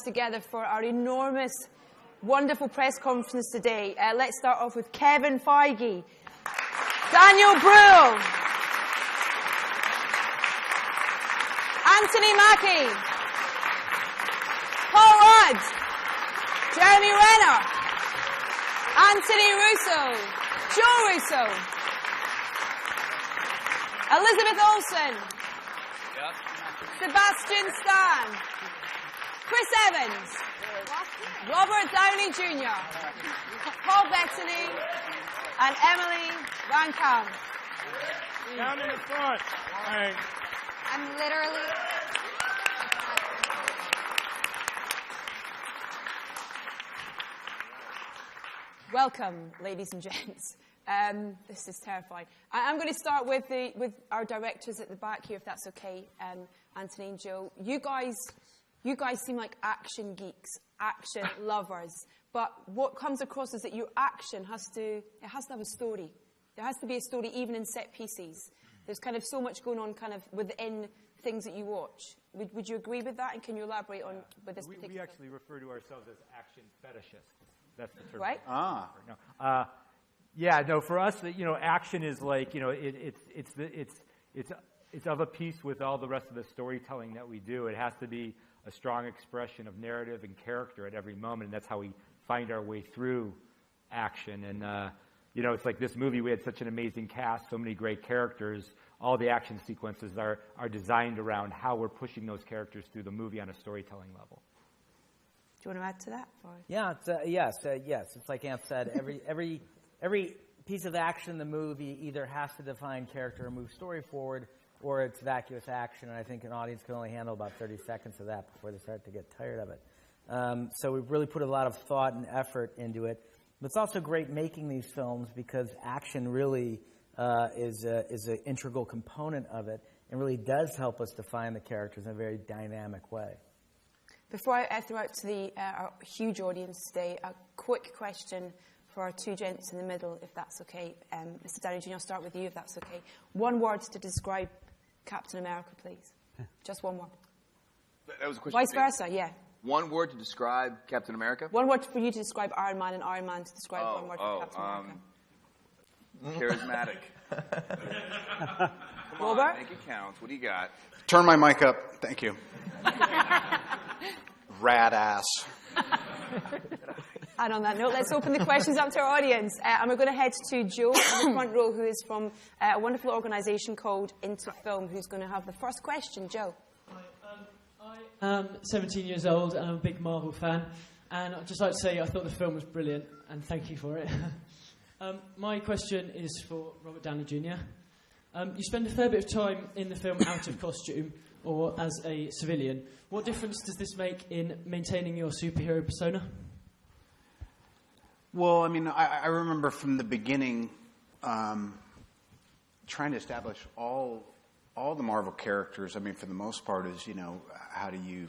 Together for our enormous, wonderful press conference today. Let's start off with Kevin Feige, Daniel Bruhl, Anthony Mackie, Paul Rudd, Jeremy Renner, Anthony Russo, Joe Russo, Elizabeth Olsen, Sebastian Stan, Chris Evans, Robert Downey Jr, Paul Bettany, and Emily Van Camp. Down in the front. Right. I'm literally... Welcome, ladies and gents. This is terrifying. I'm going to start with our directors at the back here, if that's okay. Anthony and Joe, you guys seem like action geeks, action lovers. But what comes across is that your action has to have a story. There has to be a story even in set pieces. There's kind of so much going on kind of within things that you watch. Would you agree with that? And can you elaborate on with this particular? We actually refer to ourselves as action fetishists. That's the term. Right? No. Yeah, no, for us, action is like, it's of a piece with all the rest of the storytelling that we do. It has to be a strong expression of narrative and character at every moment, and that's how we find our way through action. And, it's like this movie, we had such an amazing cast, so many great characters. All the action sequences are designed around how we're pushing those characters through the movie on a storytelling level. Do you want to add to that? Yeah, yes. It's like Anth said, every piece of action in the movie either has to define character or move story forward, or it's vacuous action, and I think an audience can only handle about 30 seconds of that before they start to get tired of it. So we've really put a lot of thought and effort into it. But it's also great making these films because action really is an integral component of it and really does help us define the characters in a very dynamic way. Before I throw out to our huge audience today, a quick question for our two gents in the middle, if that's okay. Mr. Downey Jr., I'll start with you, if that's okay. One word to describe Captain America, please. Just one word. That was a question. Vice versa, yeah. One word to describe Captain America? One word for you to describe Iron Man, and Iron Man to describe one word for Captain America. Charismatic. Come Robert? on, make it count. What do you got? Turn my mic up. Thank you. Rad ass. And on that note, let's open the questions up to our audience. And we're going to head to Joe in the front row, who is from a wonderful organisation called Into Film, who's going to have the first question. Joe. Hi, I am 17 years old and I'm a big Marvel fan. And I'd just like to say I thought the film was brilliant, and thank you for it. My question is for Robert Downey Jr. You spend a fair bit of time in the film out of costume or as a civilian. What difference does this make in maintaining your superhero persona? Well, I mean, I remember from the beginning trying to establish all the Marvel characters. I mean, for the most part, is, how do you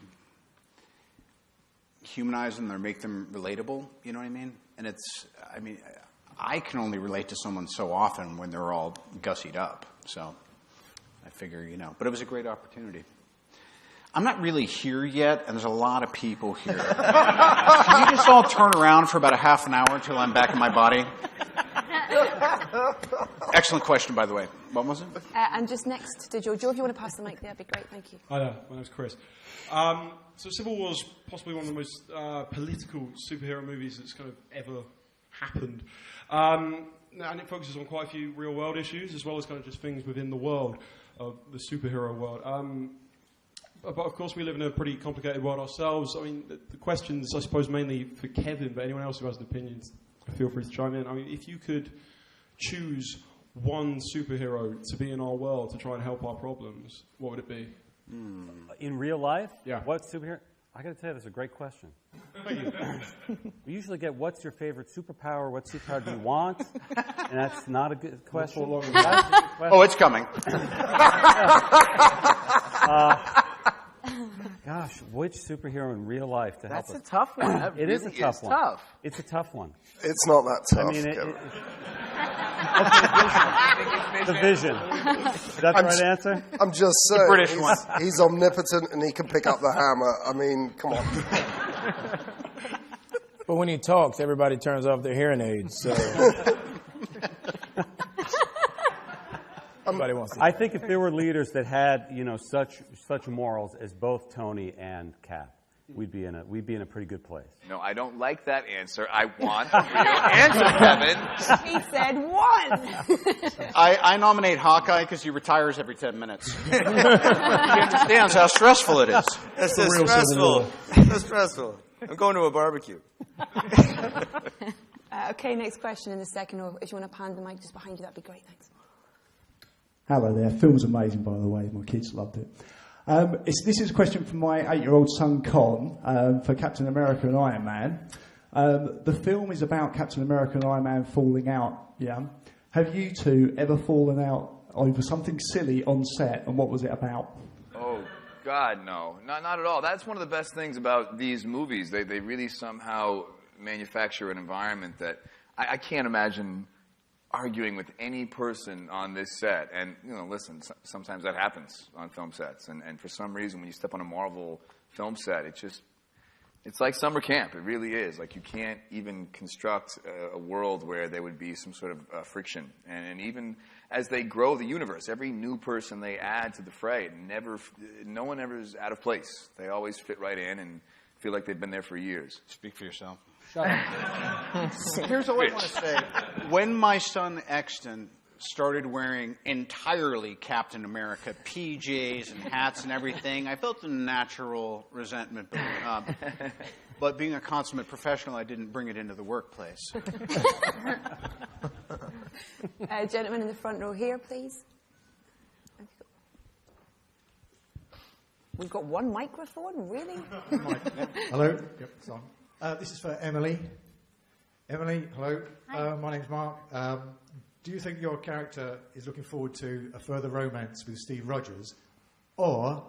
humanize them or make them relatable? You know what I mean? And I can only relate to someone so often when they're all gussied up. So I figure, but it was a great opportunity. I'm not really here yet, and there's a lot of people here. Can you just all turn around for about a half an hour until I'm back in my body? Excellent question, by the way. What was it? And just next to Joe. Joe, if you want to pass the mic there, that'd be great. Thank you. Hi there. My name's Chris. So Civil War is possibly one of the most political superhero movies that's kind of ever happened. And it focuses on quite a few real-world issues, as well as kind of just things within the world of the superhero world. But of course, we live in a pretty complicated world ourselves. I mean, the question's, I suppose, mainly for Kevin, but anyone else who has an opinion, feel free to chime in. I mean, if you could choose one superhero to be in our world to try and help our problems, what would it be? In real life? Yeah. What superhero? I got to tell you, that's a great question. Thank you. We usually get, what's your favorite superpower? What superpower do you want? And that's not a good question. Oh, it's coming. Gosh, which superhero in real life to help us? That's a tough one. It is a tough one. Tough. It's a tough one. It's not that tough. I mean, the vision. Is that the right answer? I'm just saying. The British one. He's omnipotent and he can pick up the hammer. I mean, come on. But when he talks, everybody turns off their hearing aids. So everybody wants to. I think if there were leaders that had, such morals as both Tony and Cap, we'd be in a pretty good place. No, I don't like that answer. I want a real answer, Kevin. He said one. I nominate Hawkeye because he retires every 10 minutes. He understands how stressful it is. That's so stressful. So stressful. I'm going to a barbecue. Okay, next question in the second row. If you want to pan the mic just behind you, that'd be great. Thanks. Hello there. Film's amazing, by the way. My kids loved it. This is a question from my 8-year-old son, Con, for Captain America and Iron Man. The film is about Captain America and Iron Man falling out, yeah? Have you two ever fallen out over something silly on set, and what was it about? Oh, God, no. Not at all. That's one of the best things about these movies. They really somehow manufacture an environment that I can't imagine arguing with any person on this set. And, listen, sometimes that happens on film sets. And for some reason, when you step on a Marvel film set, it's like summer camp. It really is. Like, you can't even construct a world where there would be some sort of friction. And even as they grow the universe, every new person they add to the fray, no one ever is out of place. They always fit right in and feel like they've been there for years. Speak for yourself. Shut up. Here's all I want to say. When my son Exton started wearing entirely Captain America PJs and hats and everything, I felt a natural resentment building up. But being a consummate professional, I didn't bring it into the workplace. Gentleman in the front row here, please. We've got one microphone, really? Hello. Yep, it's on. This is for Emily. Emily, hello. My name's Mark. Do you think your character is looking forward to a further romance with Steve Rogers, or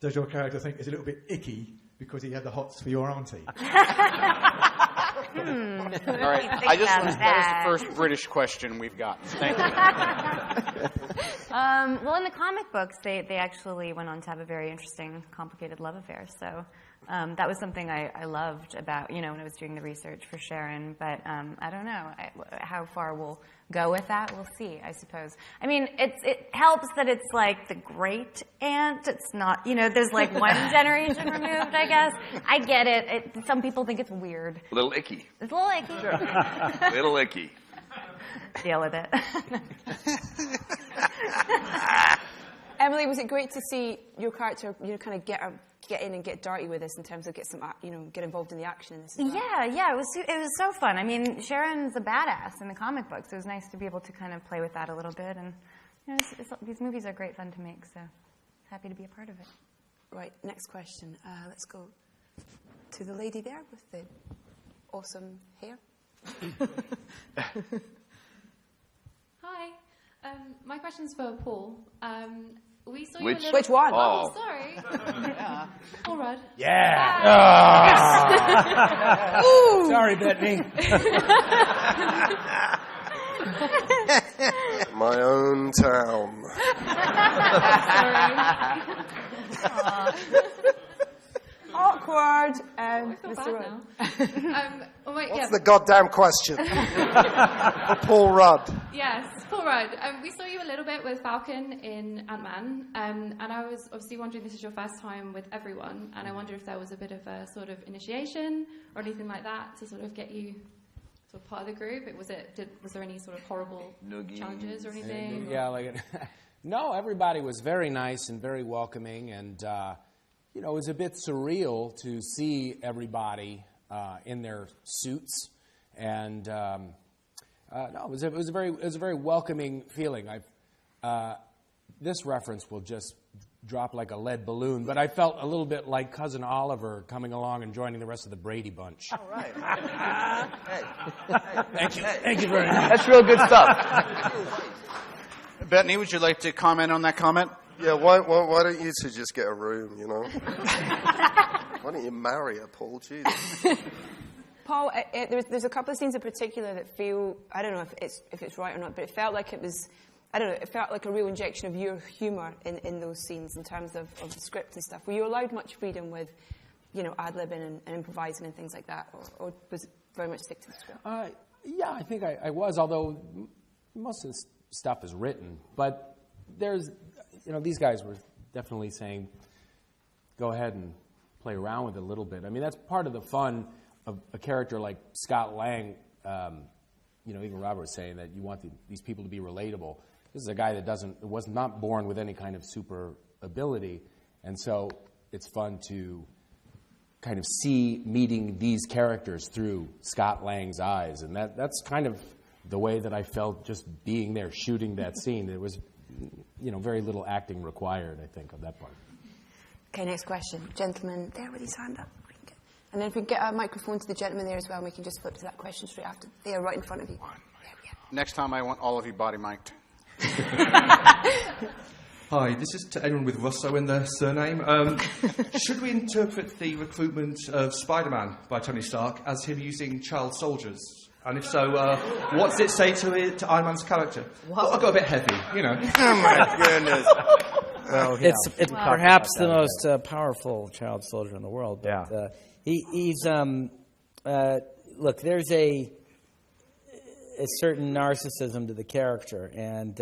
does your character think it's a little bit icky because he had the hots for your auntie? All right. That was the first British question we've gotten. Thank you. Well, in the comic books, they actually went on to have a very interesting, complicated love affair. So that was something I loved about, when I was doing the research for Sharon. But I don't know how far we'll go with that. We'll see, I suppose. I mean, it helps that it's like the great aunt. It's not, there's like one generation removed, I guess. I get it. Some people think it's weird. A little icky. It's a little icky. Sure. A little icky. Deal with it. Emily, was it great to see your character, kind of get in and get dirty with this in terms of get involved in the action in this? Yeah, it was so fun. I mean, Sharon's a badass in the comic books. It was nice to be able to kind of play with that a little bit, and these movies are great fun to make. So happy to be a part of it. Right, next question. Let's go to the lady there with the awesome hair. Hi. My question's for Paul. We saw Which one? Oh, sorry. Yeah. Paul Rudd. Yeah. Sorry, Bettany. My own town. Awkward. Mr. Rudd. What's the goddamn question? For Paul Rudd. Yes, Paul Rudd. We saw you a little bit with Falcon in Ant-Man, and I was obviously wondering, this is your first time with everyone, and I wonder if there was a bit of a sort of initiation or anything like that to sort of get you sort of part of the group. Was there any sort of horrible challenges or anything? Yeah, no, everybody was very nice and very welcoming, and it was a bit surreal to see everybody in their suits, and no, it was a very welcoming feeling. This reference will just drop like a lead balloon, but I felt a little bit like Cousin Oliver coming along and joining the rest of the Brady Bunch. All right. Thank you very much. That's real good stuff. Bettany, would you like to comment on that comment? Yeah, why don't you two just get a room, Why don't you marry her, Paul? Jesus. Paul, there's a couple of scenes in particular that feel, I don't know if it's right or not, but it felt like it was, I don't know, it felt like a real injection of your humour in those scenes in terms of the script and stuff. Were you allowed much freedom with ad-libbing and improvising and things like that, or was it very much stick to the script? Yeah, I think I was, although most of the stuff is written. But there's, these guys were definitely saying, go ahead and play around with it a little bit. I mean, that's part of the fun of a character like Scott Lang. Even Robert was saying that you want these people to be relatable. This is a guy that was not born with any kind of super ability, and so it's fun to kind of see meeting these characters through Scott Lang's eyes, and that's kind of the way that I felt just being there, shooting that scene. There was, very little acting required, I think, on that part. Okay, next question. Gentleman there with his hand up. And then if we can get a microphone to the gentleman there as well, and we can just flip to that question straight after. They are right in front of you. Next time I want all of you body mic'd. Hi, this is to anyone with Russo in their surname. Should we interpret the recruitment of Spider-Man by Tony Stark as him using child soldiers? And if so, what does it say to Iron Man's character? Well, I got a bit heavy, Oh my goodness. Well, it's perhaps the most powerful child soldier in the world. But, he's look. There's a certain narcissism to the character, and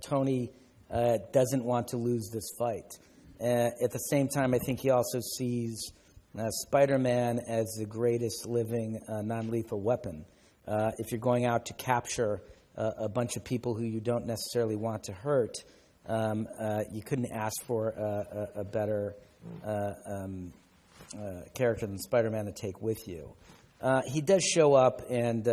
Tony doesn't want to lose this fight. At the same time, I think he also sees Spider-Man as the greatest living non-lethal weapon. If you're going out to capture a bunch of people who you don't necessarily want to hurt, you couldn't ask for a better character than Spider-Man to take with you. He does show up and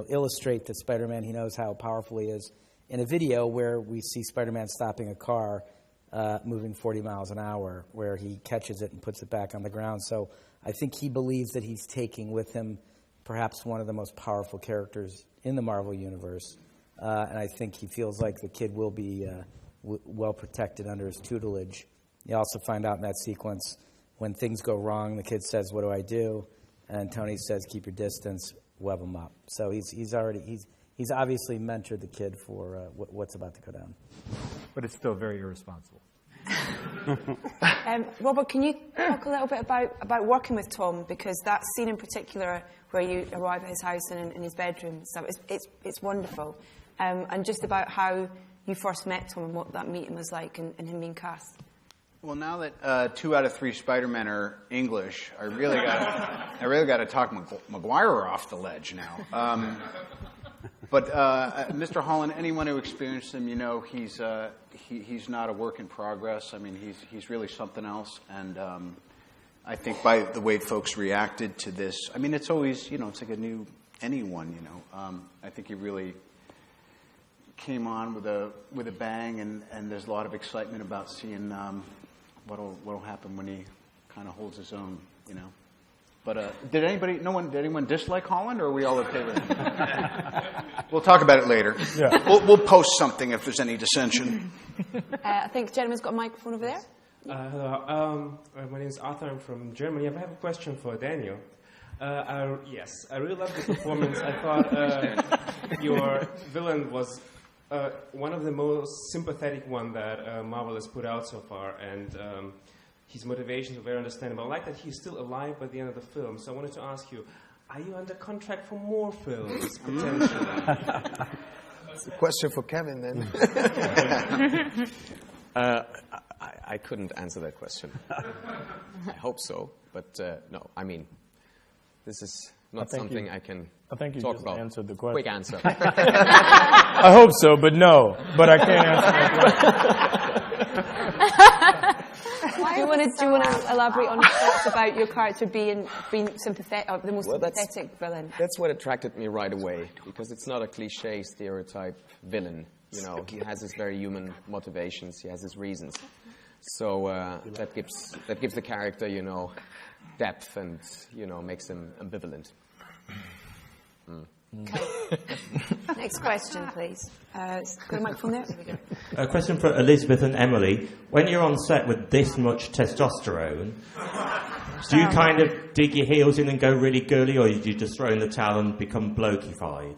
illustrate that Spider-Man, he knows how powerful he is in a video where we see Spider-Man stopping a car moving 40 miles an hour, where he catches it and puts it back on the ground. So I think he believes that he's taking with him perhaps one of the most powerful characters in the Marvel Universe. And I think he feels like the kid will be well protected under his tutelage. You also find out in that sequence, when things go wrong, the kid says, "What do I do?" And Tony says, "Keep your distance, web him up." So he's obviously mentored the kid for what's about to go down. But it's still very irresponsible. Robert, can you talk a little bit about working with Tom? Because that scene in particular, where you arrive at his house and in his bedroom and stuff, it's wonderful. And just about how you first met Tom and what that meeting was like, and him being cast. Well, now that 2 out of 3 Spider-Men are English, I really got to talk Maguire off the ledge now. But Mr. Holland, anyone who experienced him, he's not a work in progress. I mean, he's really something else. And I think by the way folks reacted to this, I mean, it's always, it's like a new anyone, I think he really came on with a bang, and there's a lot of excitement about seeing what'll happen when he kind of holds his own, But did anyone dislike Holland, or are we all okay with him? We'll talk about it later. Yeah. We'll post something if there's any dissension. I think the gentleman's got a microphone over there. Hello. My name is Arthur. I'm from Germany. I have a question for Daniel. Yes, I really loved the performance. I thought your villain was one of the most sympathetic one that Marvel has put out so far, and his motivations are very understandable. I like that he's still alive by the end of the film. So I wanted to ask you, are you under contract for more films, potentially? It's a question for Kevin, then. I couldn't answer that question. I hope so, but no. I mean, this is not something I can talk about. I think you just answered the question. Quick answer. I hope so, but no. But I can't answer that question. Do you want to elaborate on your thoughts about your character being sympathetic, or the most sympathetic villain? That's what attracted me right away, because it's not a cliche stereotype villain. He has his very human motivations. He has his reasons. So that gives the character, depth and makes him ambivalent. Okay. Next question, please. Got a microphone there? There we go. A question for Elizabeth and Emily. When you're on set with this much testosterone, do you kind of dig your heels in and go really girly, or do you just throw in the towel and become blokified?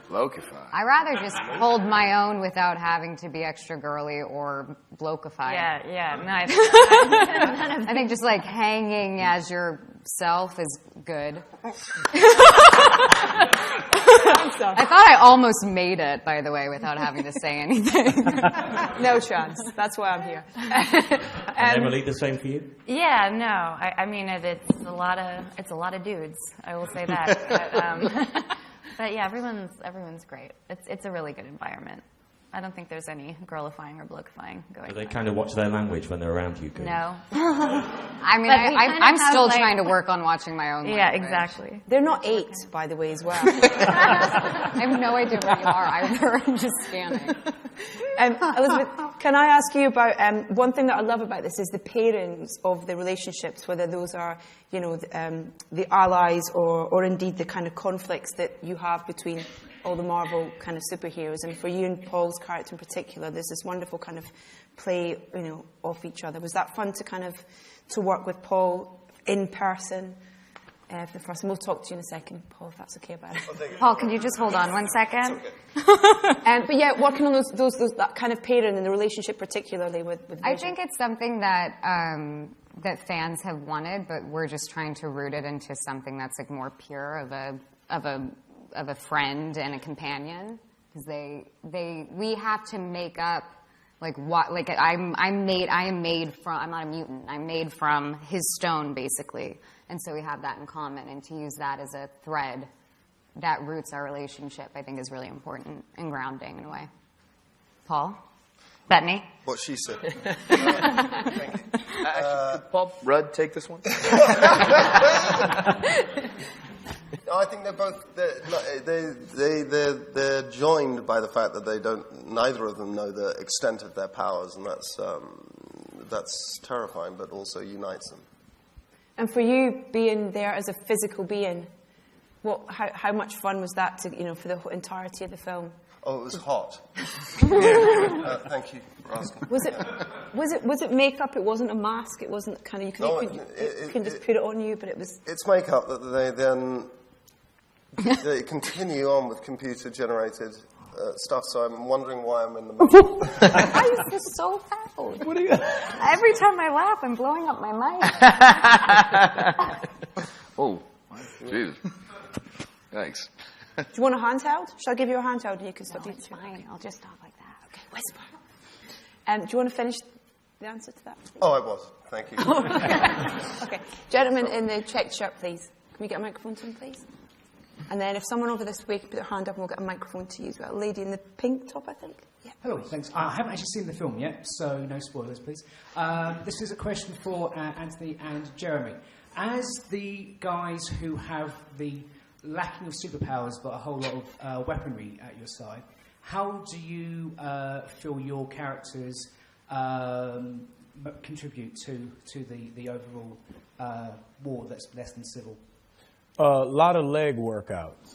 Blokify. I rather just hold my own without having to be extra girly or blokify. Yeah. Nice. I think just like hanging as yourself is good. I thought I almost made it, by the way, without having to say anything. No chance. That's why I'm here. And Emily, the same for you? Yeah, no. I mean, it's a lot of dudes. I will say that. But yeah, everyone's great. It's a really good environment. I don't think there's any girlifying or blokifying going on. Do they kind of watch their language when they're around you? No. I mean, I'm still trying to work on watching my own language. Yeah, exactly. They're not 8, by the way, as well. I have no idea where you are either. I'm just scanning. Elizabeth, can I ask you about one thing that I love about this is the pairings of the relationships, whether those are, the allies or indeed the kind of conflicts that you have between all the Marvel kind of superheroes. And for you and Paul's character in particular, there's this wonderful kind of play, off each other. Was that fun to work with Paul in person? For the first, and we'll talk to you in a second, Paul, if that's okay about it. Paul, can you just hold on 1 second? But yeah, working on that kind of pairing and the relationship, particularly with Vision. I think it's something that that fans have wanted, but we're just trying to root it into something that's like more pure of a friend and a companion, because we have to make up like what, like I am made from, I'm not a mutant, I'm made from his stone basically, and so we have that in common, and to use that as a thread that roots our relationship, I think is really important and grounding in a way. Paul? Bettany? What she said. Could Paul Rudd take this one? I think they're both they're joined by the fact that neither of them know the extent of their powers, and that's terrifying, but also unites them. And for you, being there as a physical being, how much fun was that for the entirety of the film? Oh, it was hot. Thank you for asking. Was it makeup? It wasn't a mask. It wasn't kind of you can just put it on you, but it was. It's makeup that they then they continue on with computer-generated stuff. So I'm wondering why I'm in the movie. Why is this so loud? What are you? Every time I laugh, I'm blowing up my mic. Oh, Jesus! Thanks. Do you want a handheld? Shall I give you a handheld and you can stop? No, it's fine. I'll just talk like that. Okay, whisper. Do you want to finish the answer to that? Oh, I was. Thank you. Okay. Gentleman in the checked shirt, please. Can we get a microphone to him, please? And then if someone over this way can put their hand up, and we'll get a microphone to you as well. Lady in the pink top, I think. Yeah. Hello, thanks. I haven't actually seen the film yet, so no spoilers, please. This is a question for Anthony and Jeremy. As the guys who have the lacking of superpowers but a whole lot of weaponry at your side, how do you feel your characters contribute to the overall war that's less than civil? A lot of leg workouts.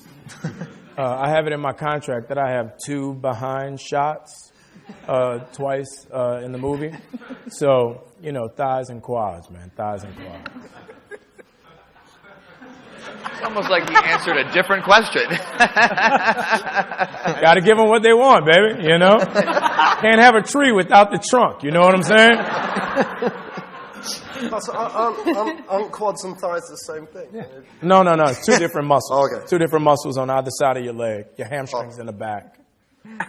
I have it in my contract that I have 2 behind shots twice in the movie. So, thighs and quads, man. Thighs and quads. It's almost like he answered a different question. Got to give them what they want, baby, Can't have a tree without the trunk, you know what I'm saying? Aren't quads and thighs the same thing? Yeah. No. It's 2 different muscles. Okay. 2 different muscles on either side of your leg. Your hamstrings in the back.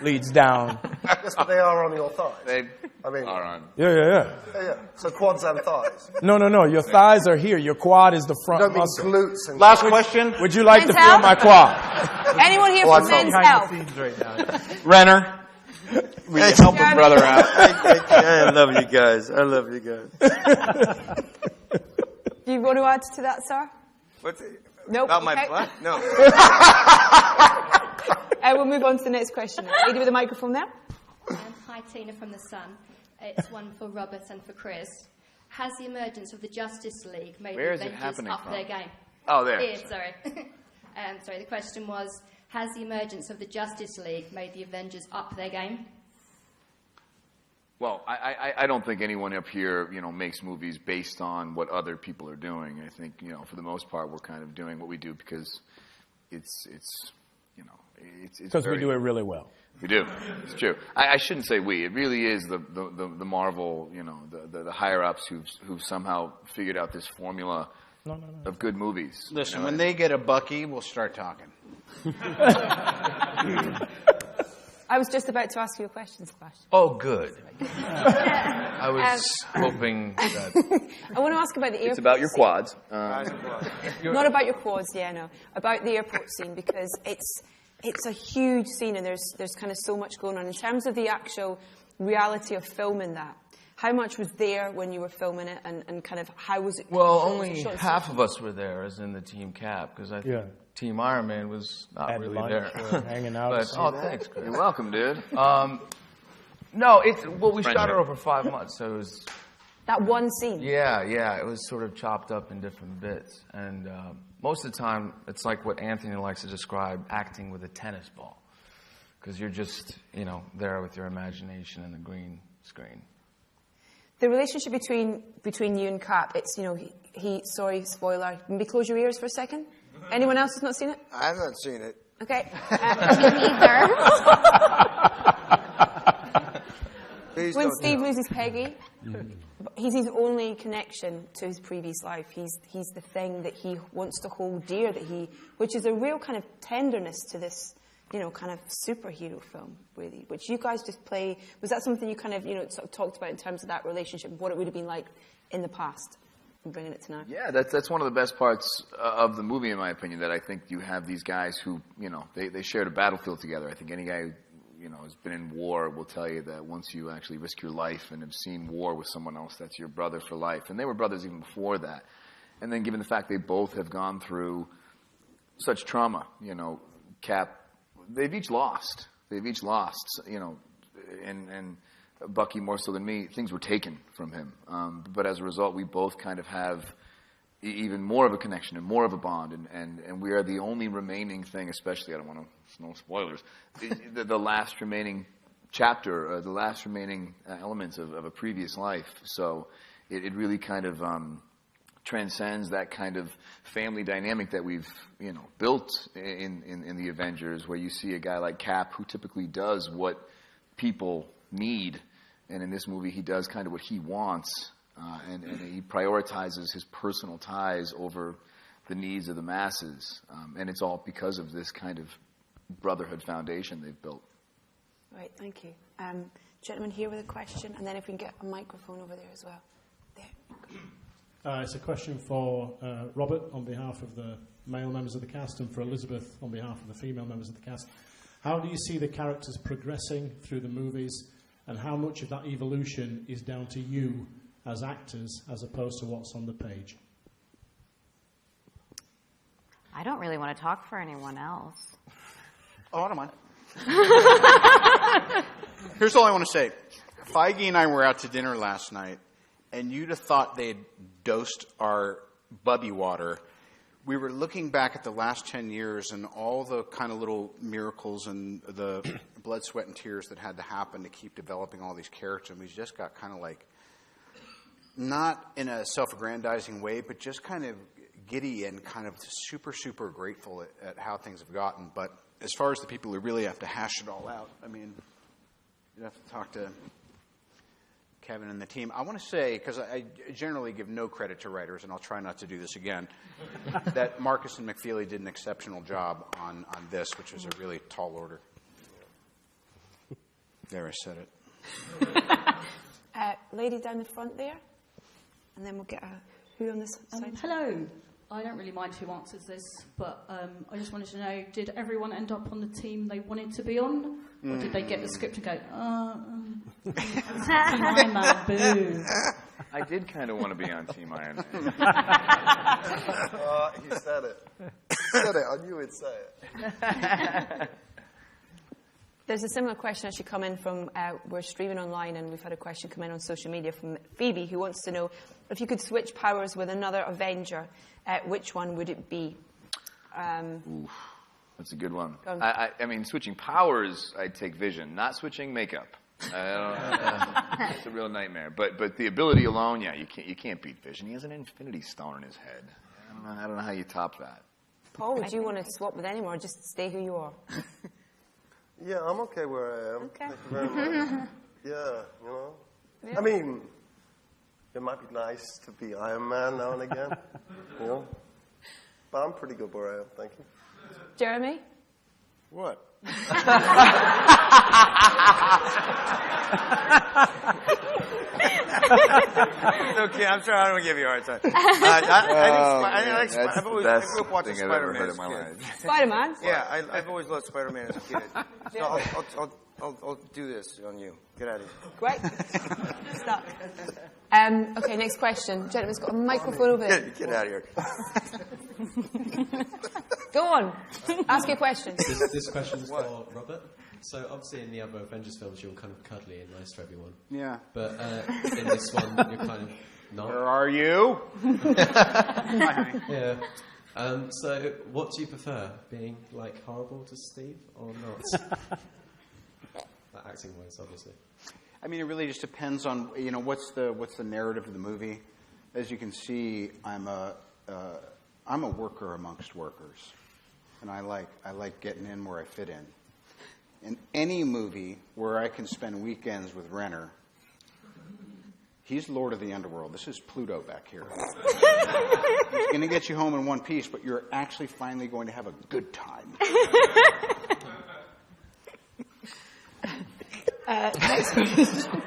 Leads down. Yes, but they are on your thighs. They are on. Yeah. So quads and thighs. No. Your thighs are here. Your quad is the front You don't mean muscle. glutes and Last question. Would you like Men's to feel health? my quad? Anyone here from Men's Health? Renner, we can help a brother out. I love you guys. Do you want to add to that, sir? Nope. About okay. my butt? No. We'll move on to the next question. Lady with the microphone there. Hi, Tina from The Sun. It's one for Robert and for Chris. Has the emergence of the Justice League made Where is the it Avengers happening up from? their game? Oh, there. Here, sorry. Sorry, the question was, has the emergence of the Justice League made the Avengers up their game? Well, I don't think anyone up here, makes movies based on what other people are doing. I think, for the most part, we're kind of doing what we do because it's it's because we do it really well. We do. It's true. I shouldn't say we. It really is the Marvel, the higher ups who've somehow figured out this formula of good movies. Listen, when they get a Bucky, we'll start talking. I was just about to ask you a question, Sebastian. Oh, good. I was hoping that... I want to ask about the airport. It's about your quads. Not about your quads, yeah, no. About the airport scene, because it's a huge scene and there's kind of so much going on. In terms of the actual reality of filming that, how much was there when you were filming it, and kind of how was it? Well, only half of us were there, as in the Team Cap, because I think Team Ironman was not really there. Hanging out. But, thanks, Chris. You're welcome, dude. No, we shot it over 5 months, so it was... That one scene? Yeah, it was sort of chopped up in different bits. And most of the time, it's like what Anthony likes to describe, acting with a tennis ball. Because you're just, there with your imagination and the green screen. The relationship between you and Cap, it's, sorry, spoiler. Maybe close your ears for a second. Anyone else has not seen it? I haven't seen it. Okay. Me neither. When Steve loses Peggy, he's his only connection to his previous life. He's the thing that he wants to hold dear, which is a real kind of tenderness to this, kind of superhero film, really, which you guys just play. Was that something you kind of, sort of talked about in terms of that relationship, what it would have been like in the past, and bringing it to now? Yeah, that's one of the best parts of the movie, in my opinion, that I think you have these guys who, they shared a battlefield together. I think any guy has been in war will tell you that once you actually risk your life and have seen war with someone else, that's your brother for life. And they were brothers even before that. And then given the fact they both have gone through such trauma, Cap, they've each lost, and Bucky more so than me, things were taken from him. But as a result, we both kind of have even more of a connection and more of a bond, and we are the only remaining thing, especially, I don't want to, no spoilers, the last remaining chapter, the last remaining elements of a previous life. So it really kind of transcends that kind of family dynamic that we've, built in the Avengers, where you see a guy like Cap who typically does what people need, and in this movie he does kind of what he wants. And he prioritizes his personal ties over the needs of the masses. And it's all because of this kind of brotherhood foundation they've built. Right, thank you. Gentleman here with a question, and then if we can get a microphone over there as well. There. It's a question for Robert on behalf of the male members of the cast, and for Elizabeth on behalf of the female members of the cast. How do you see the characters progressing through the movies, and how much of that evolution is down to you as actors, as opposed to what's on the page? I don't really want to talk for anyone else. Oh, I don't mind. Here's all I want to say. Feige and I were out to dinner last night, and you'd have thought they'd dosed our bubby water. We were looking back at the last 10 years and all the kind of little miracles and the blood, sweat, and tears that had to happen to keep developing all these characters, and we just got kind of like, not in a self-aggrandizing way, but just kind of giddy and kind of super, super grateful at how things have gotten. But as far as the people who really have to hash it all out, I mean, you have to talk to Kevin and the team. I want to say, because I generally give no credit to writers, and I'll try not to do this again, that Marcus and McFeely did an exceptional job on this, which was a really tall order. There, I said it. Lady down the front there. And then we'll get who on this side? Hello. I don't really mind who answers this, but I just wanted to know, did everyone end up on the team they wanted to be on? Or did they get the script and go, Iron Man, boo? I did kind of want to be on Team Iron Man. He said it. He said it. I knew he'd say it. There's a similar question actually come in from, we're streaming online, and we've had a question come in on social media from Phoebe, who wants to know, if you could switch powers with another Avenger, which one would it be? Oof, that's a good one. I mean, switching powers, I'd take Vision. Not switching makeup. It's a real nightmare. But the ability alone, yeah, you can't beat Vision. He has an Infinity Stone in his head. I don't know how you top that. Paul, would you want to swap with anyone or just stay who you are? Yeah, I'm okay where I am. Okay. Thank you very much. Yeah, you know. Yeah. I mean, it might be nice to be Iron Man now and again, you know. But I'm pretty good where I am, thank you. Jeremy? What? It's okay, I'm sorry, I don't want to give you a hard time. I've grew up watching Spider-Man as a kid. Spider-Man? Yeah, I've always loved Spider-Man as a kid. So I'll do this on you. Get out of here. Great. Stuck. Okay, next question. Gentleman's got a microphone over there. Get out of here. Go on. Ask your question. This question's for Robert. So obviously in the other Avengers films you're kind of cuddly and nice to everyone. Yeah. But in this one you're kind of not. Where are you? Yeah. So what do you prefer? Being like horrible to Steve or not? Acting wise, obviously. I mean, it really just depends on what's the narrative of the movie. As you can see, I'm a worker amongst workers, and I like getting in where I fit in. In any movie where I can spend weekends with Renner, he's Lord of the Underworld. This is Pluto back here. He's going to get you home in one piece, but you're actually finally going to have a good time. Next question.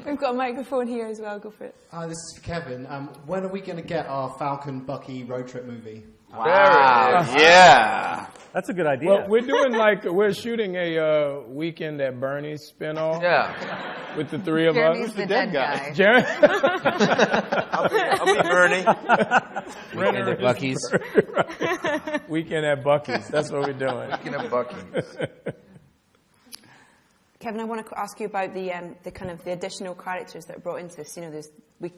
We've got a microphone here as well. Go for it. This is for Kevin. When are we going to get our Falcon Bucky road trip movie? Wow. Yeah. That's a good idea. Well, we're shooting a Weekend at Bernie's spinoff. Yeah. With the three of Jeremy's us. the dead guy. Jeremy. I'll be Bernie. Renner at Bucky's. Weekend at Bucky's. That's what we're doing. Weekend at Bucky's. Kevin, I want to ask you about the kind of the additional characters that are brought into this. You know,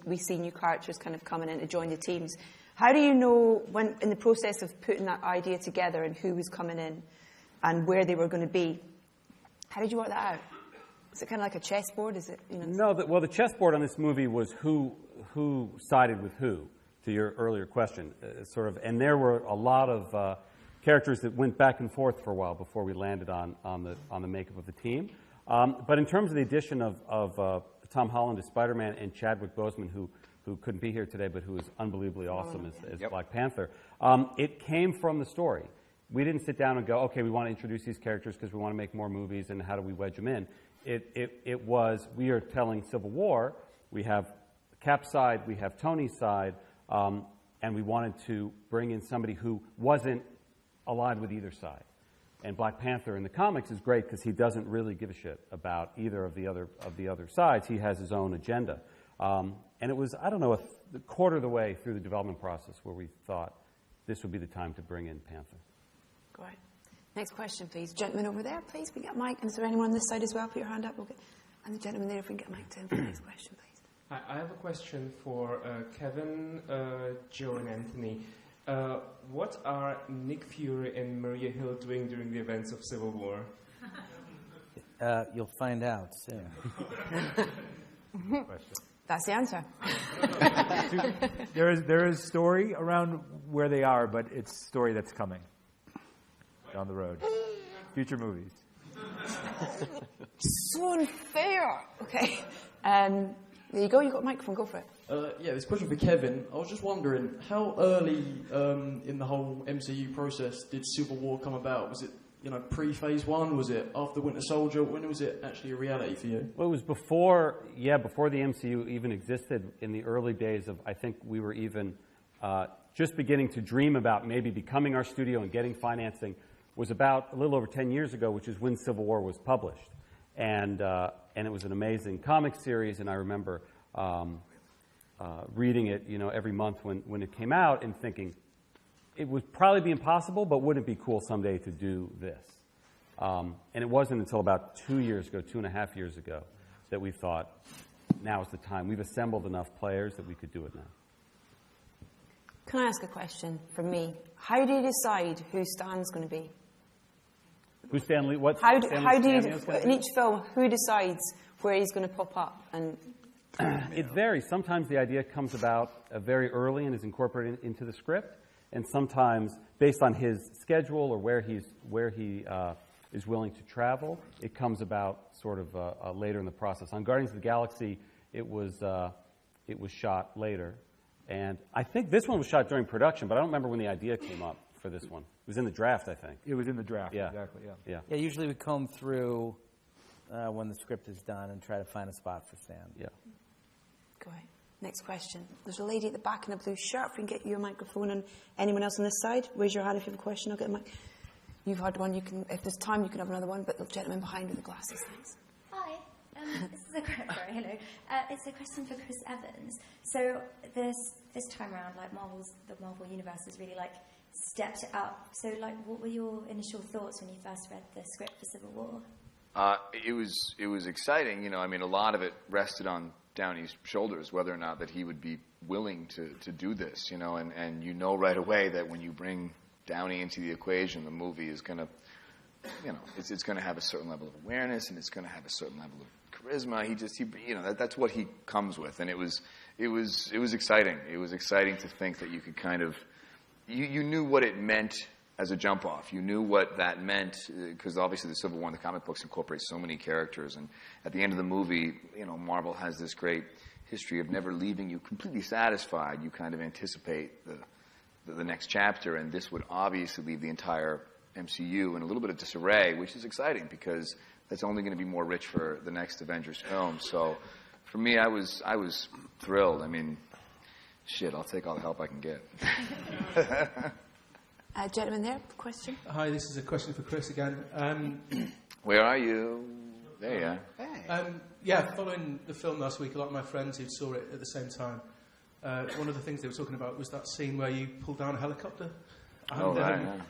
we see new characters kind of coming in to join the teams. How do you know when, in the process of putting that idea together, and who was coming in, and where they were going to be? How did you work that out? Is it kind of like a chessboard? Is it? No. The chessboard on this movie was who sided with who. To your earlier question, and there were a lot of characters that went back and forth for a while before we landed on the makeup of the team. But in terms of the addition of Tom Holland as Spider-Man and Chadwick Boseman, who couldn't be here today, but who is unbelievably awesome as Black Panther, it came from the story. We didn't sit down and go, okay, we want to introduce these characters because we want to make more movies, and how do we wedge them in? It was, we are telling Civil War, we have Cap's side, we have Tony's side, and we wanted to bring in somebody who wasn't aligned with either side. And Black Panther in the comics is great because he doesn't really give a shit about either of the other sides. He has his own agenda. And it was, I don't know, a quarter of the way through the development process where we thought this would be the time to bring in Panther. Great. Next question, please. Gentleman over there, please. We get a mic. And is there anyone on this side as well? Put your hand up. Okay. And the gentleman there, if we can get a mic to him for the next question, please. I have a question for Kevin, Joe, and Anthony. What are Nick Fury and Maria Hill doing during the events of Civil War? You'll find out soon. That's the answer. There is story around where they are, but it's story that's coming down the road. Future movies. So unfair. Okay. There you go. You got a microphone. Go for it. Yeah, this question for Kevin. I was just wondering, how early in the whole MCU process did Civil War come about? Was it, pre-Phase 1? Was it after Winter Soldier? When was it actually a reality for you? Well, it was before the MCU even existed. In the early days of, I think we were even just beginning to dream about maybe becoming our studio and getting financing. Was about a little over 10 years ago, which is when Civil War was published. And it was an amazing comic series, and I remember reading it, every month when it came out, and thinking it would probably be impossible, but wouldn't it be cool someday to do this? And it wasn't until about 2.5 years ago, that we thought, now is the time. We've assembled enough players that we could do it now. Can I ask a question from me? How do you decide who Stan's going to be? Who's Stan Lee? How do you, in each film, who decides where he's going to pop up? And It varies. Sometimes the idea comes about very early and is incorporated into the script, and sometimes, based on his schedule or where he is willing to travel, it comes about sort of later in the process. On Guardians of the Galaxy, it was shot later, and I think this one was shot during production, but I don't remember when the idea came up for this one. It was in the draft, I think. It was in the draft, yeah. Exactly, yeah. Yeah, usually we comb through when the script is done and try to find a spot for Stan. Yeah. Go ahead. Next question. There's a lady at the back in a blue shirt. If we can get you a microphone, and anyone else on this side, raise your hand if you have a question. I'll get a mic. You've had one. You can, if there's time, you can have another one. But the gentleman behind with the glasses, thanks. Hi. This is sorry, hello. It's a question for Chris Evans. So this time around, like the Marvel universe has really like stepped it up. So like, what were your initial thoughts when you first read the script for Civil War? It was exciting. You know, I mean, a lot of it rested on Downey's shoulders, whether or not that he would be willing to do this, you know, and you know right away that when you bring Downey into the equation, the movie is going to, you know, it's going to have a certain level of awareness and it's going to have a certain level of charisma. He that's what he comes with, and it was exciting. It was exciting to think that you could kind of, you knew what it meant as a jump off. You knew what that meant, because obviously the Civil War and the comic books incorporate so many characters, and at the end of the movie, you know, Marvel has this great history of never leaving you completely satisfied. You kind of anticipate the next chapter, and this would obviously leave the entire MCU in a little bit of disarray, which is exciting because that's only going to be more rich for the next Avengers film. So for me, I was thrilled. I mean, shit, I'll take all the help I can get. Gentleman there, question? Hi, this is a question for Chris again. Where are you? There you are. Hey. Yeah, following the film last week, a lot of my friends who saw it at the same time, one of the things they were talking about was that scene where you pull down a helicopter. Oh, right.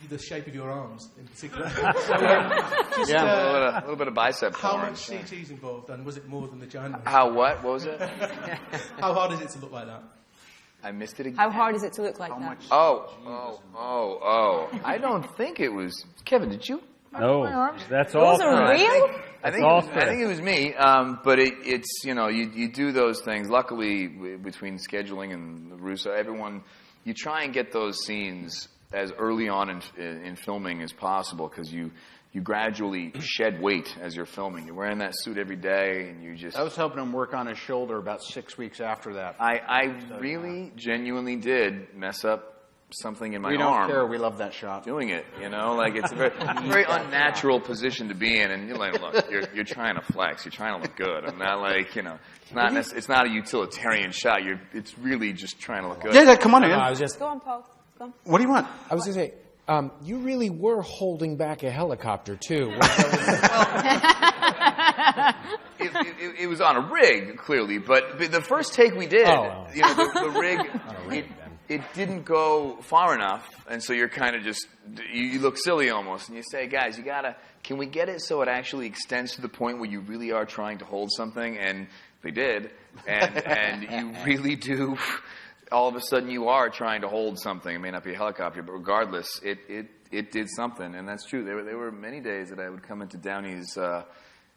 The shape of your arms, in particular. So, a little bit of bicep. How much CG is involved, and was it more than the giant? How what? What was it? How hard is it to look like that? I missed it again. How hard is it to look like that? Oh. I don't think it was. Kevin, did you? No, that's all. Those are real? I think it was me, but it's, you know, you do those things. Luckily, between scheduling and Russo, everyone, you try and get those scenes as early on in filming as possible, because you gradually shed weight as you're filming. You're wearing that suit every day, and you just... I was helping him work on his shoulder about 6 weeks after that. I really, genuinely did mess up something in my arm. We don't care. We love that shot. Doing it, you know? Like, it's a very unnatural position to be in, and you're like, look, you're trying to flex. You're trying to look good. I'm not like, you know, it's not a utilitarian shot. It's really just trying to look good. Yeah, come on in. Go on, Paul. Go on. What do you want? I was going to say, you really were holding back a helicopter, too. It was on a rig, clearly, but the first take we did, you know, the rig, it didn't go far enough, and so you're kind of just, you look silly almost, and you say, guys, can we get it so it actually extends to the point where you really are trying to hold something? And they did, and you really do. All of a sudden, you are trying to hold something. It may not be a helicopter, but regardless, it did something, and that's true. There were many days that I would come into Downey's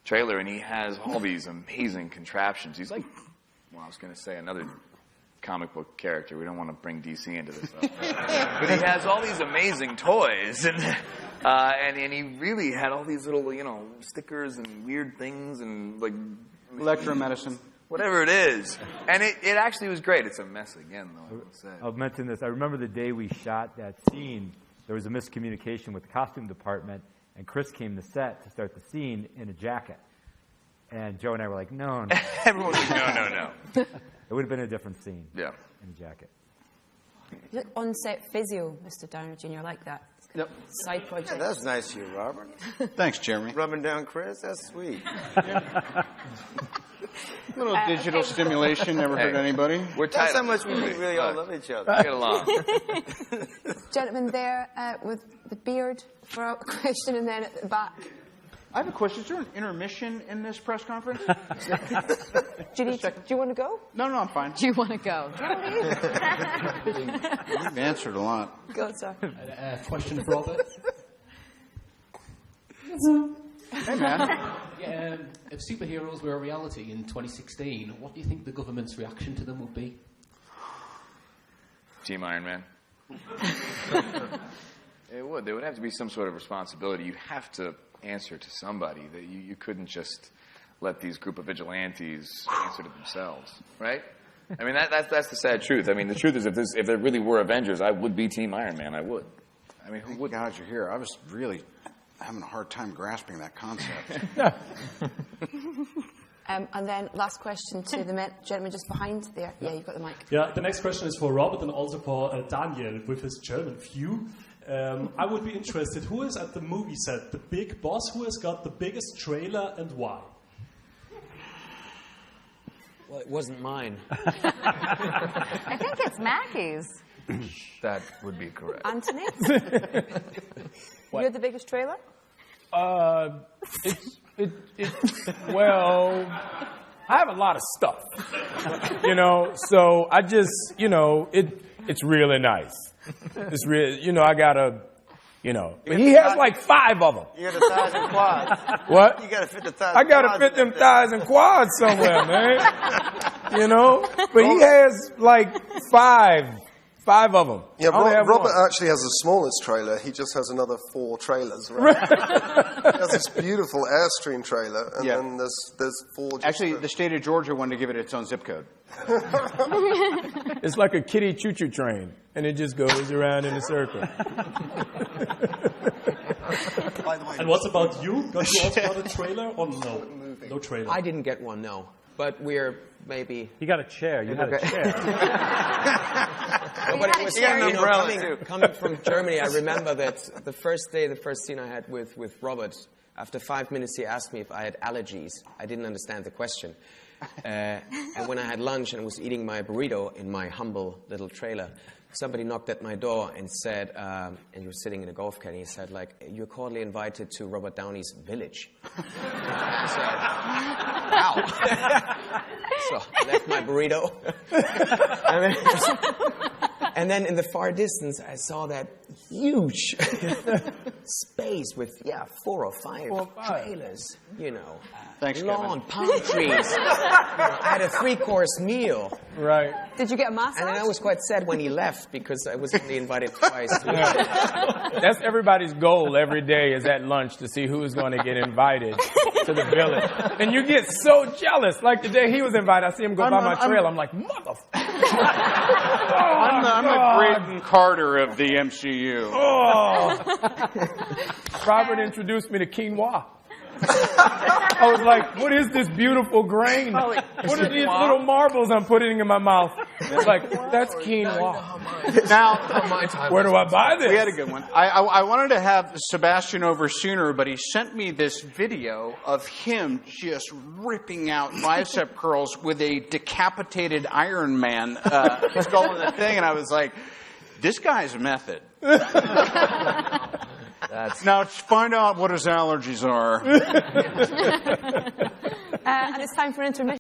trailer, and he has all these amazing contraptions. He's like, well, I was going to say another comic book character. We don't want to bring DC into this stuff. But he has all these amazing toys, and he really had all these little, you know, stickers and weird things and like electromedicine. Whatever it is. And it actually was great. It's a mess again, though, I will say. I'll mention this. I remember the day we shot that scene, there was a miscommunication with the costume department, and Chris came to set to start the scene in a jacket. And Joe and I were like, no. Everyone was like, no. It would have been a different scene. Yeah. In a jacket. You look on-set physio, Mr. Downey Jr. I like that. Yep. Side project. Yeah, that's nice of you, Robert. Thanks, Jeremy. Rubbing down Chris, that's sweet. A little digital stimulation never hurt anybody. That's how much we really all love each other. Get along. Gentleman there with the beard for a question, and then at the back. I have a question. Is there an intermission in this press conference? Do you want to go? No, I'm fine. Do you want to go? You've answered a lot. Go, sir. Question for Robert. Hey, man. Yeah, if superheroes were a reality in 2016, what do you think the government's reaction to them would be? Team Iron Man. It would. There would have to be some sort of responsibility. You have to answer to somebody. That you couldn't just let these group of vigilantes answer to themselves, right? I mean, that's the sad truth. I mean, the truth is, if there really were Avengers, I would be Team Iron Man. I would. I mean, who would? God, you're here. I was really having a hard time grasping that concept. And then last question to the gentleman just behind there. Yeah, you've got the mic. Yeah, the next question is for Robert and also for Daniel with his German view. I would be interested, who is at the movie set the big boss? Who has got the biggest trailer and why? Well, it wasn't mine. I think it's Mackie's. That would be correct. Anthony? You're the biggest trailer? Well, I have a lot of stuff, so I just, it's really nice. It's really, I gotta, but he has like 5 of them. You got the thighs and quads. What? You gotta fit the thighs. I gotta fit them thighs and quads somewhere, man. But he has like 5 of them. Yeah, Robert actually has the smallest trailer. He just has another 4 trailers. Right? He has this beautiful Airstream trailer, and then there's 4. Actually, the state of Georgia wanted to give it its own zip code. It's like a kiddie choo-choo train, and it just goes around in a circle. And what about you? Got you also got a trailer or no? No trailer. I didn't get one, no. But we're maybe... You got a chair. You had a chair. No, but it was, coming from Germany, I remember that the first scene I had with Robert, after 5 minutes he asked me if I had allergies. I didn't understand the question. And when I had lunch and was eating my burrito in my humble little trailer, somebody knocked at my door and said, and he was sitting in a golf cart, and he said, you're cordially invited to Robert Downey's village. Wow. So I left my burrito. And then in the far distance, I saw that huge space with, 4 or 5 trailers, Thanks, lawn, Kevin. palm trees. I had a 3-course meal. Right. Did you get a massage? And then I was quite sad when he left because I was only invited twice. That's everybody's goal every day is at lunch to see who's going to get invited to the village. And you get so jealous. Like the day he was invited, I see him go by my trail. I'm like, I'm the Graydon Carter of the MCU. Oh. Robert introduced me to quinoa. I was like, what is this beautiful grain? What are these little marbles I'm putting in my mouth? It's like, that's quinoa. Now, where do I buy this? We had a good one. I wanted to have Sebastian over sooner, but he sent me this video of him just ripping out bicep curls with a decapitated Ironman skull in the thing, and I was like, this guy's a method. Now, let's find out what his allergies are. And it's time for an intermission.